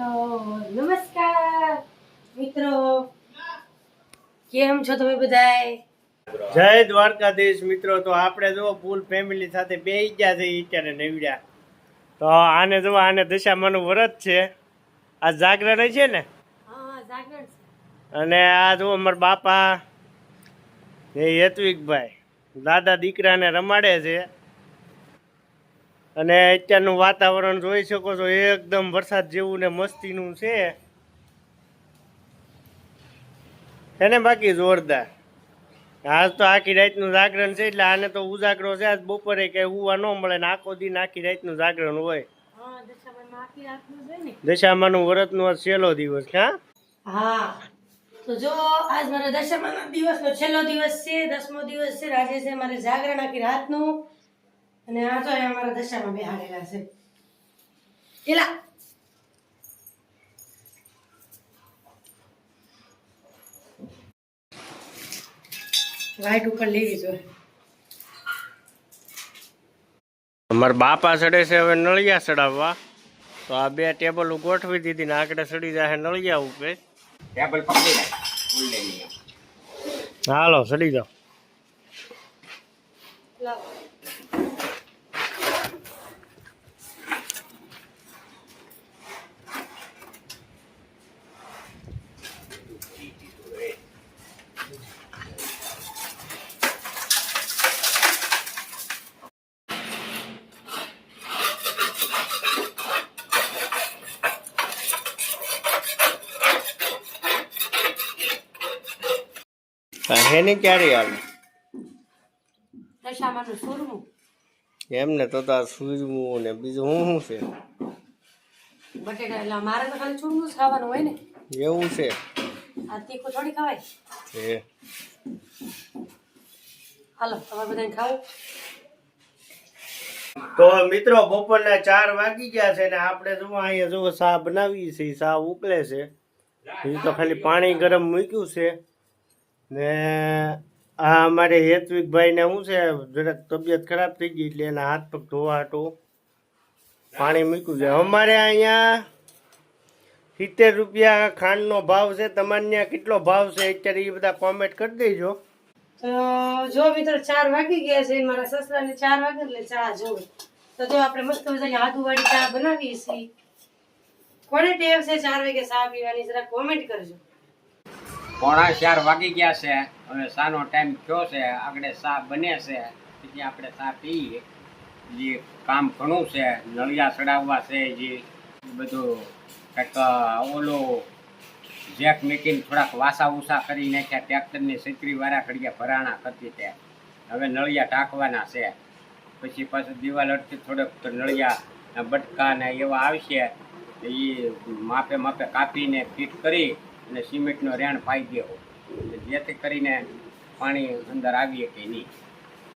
તો નમસ્કાર મિત્રો, કેમ છો તમે બધાય? જય દ્વારકાધીશ મિત્રો. તો આપણે જો ફૂલ ફેમિલી સાથે બેસી ગયા છે અત્યારે નવડ્યા. તો આને જો આને દશામાનું વ્રત છે, આ જાગરણ છે ને. હા, જાગરણ છે. અને આ જો અમારા બાપા એ હેતવિકભાઈ દાદા દીકરાને રમાડે છે. અને અત્યારનું વાતાવરણ જોઈ શકો છો, એકદમ વરસાદ જેવું ને મસ્તીનું છે એને બાકી જોરદાર. આજ તો આખી રાતનું જાગરણ છે, એટલે આને તો ઉજાગરો છે. આજ બપોરે કઈ ઉવા ન મળે ને આખો દિન આખી રાતનું જાગરણ હોય. દશામાનું વ્રતનો આજ છેલ્લો દિવસ. હા, તો જો આજ મારા દશામાના દિવસનો છેલ્લો દિવસ છે, 10મો દિવસ છે. આજે છે મારે જાગરણ આખી રાતનું. અને આ તો અમારા દશામાં બેહાડેલા છે. એલા લાઈટ ઉપર લેવી જોઈએ. અમારા બાપા ચડે છે હવે નળિયા ચડાવવા. તો આ બે ટેબલ ગોઠવી દીધી ને આગળ ચડી જાય નળિયા ઉપર. ટેબલ પકડી હાલો ચડી જાઓ. હેની ક્યારે આવે દશામાનું સુરમું એમને તો આ સૂરમું ને બીજું શું છે? બટેટા. એટલે મારે તો ખાલી ચૂરમું જ ખાવાનું હોય ને. એવું છે? આ તીખું થોડી ખવાય. હાલો તમારે બધાને ખાવું. તો મિત્રો બપોરના 4 વાગી ગયા છે ને આપણે જો અહીંયા જો ચા બનાવી છે, ચા ઉકળે છે. એ તો ખાલી પાણી ગરમ મૂક્યું છે ને આ અમારે હેતવિકભાઈ ને શું છે, જરાક તબિયત ખરાબ થઈ ગઈ એટલે એના હાથ પગ ધોવાટું પાણી મૂક્યું છે. અમારે અહીંયા 70 રૂપિયા ખાંડનો ભાવ છે. તમારે ત્યાં કેટલો ભાવ છે અત્યારે એ બધા કોમેન્ટ કરી દેજો. તો જો મિત્રો 4 વાગી ગયા છે. મારા સસરાને 4 વાગે એટલે ચા જોવે. તો જો આપણે મસ્ત મજાની આદુવાળી ચા બનાવીએ છીએ. કોને ટેવ છે 4 વાગે ચા પીવાની, જરા કોમેન્ટ કરજો. 3:45 વાગી ગયા છે. હવે ચાનો ટાઈમ થયો છે. આગળ ચા બને છે, પછી આપણે ચા પીએ. જે કામ ઘણું છે, નળિયા ચડાવવા છે, જે બધું કંઈક ઓલો જેક મેકીને થોડાક વાસા ઉસા કરી નાખ્યા. ટ્રેક્ટરની છત્રી વાળા ઘડિયા ભરાણા કરતી ત્યાં હવે નળિયા ઢાંકવાના છે. પછી પાછું દિવાલ અડથી થોડોક નળિયા બટકા ને એવા આવશે. એ માપે માપે કાપીને ફિટ કરી અને સિમેન્ટનો રેણ પાઈ દેવો, જેથી કરીને પાણી અંદર આવીએ કે નહીં.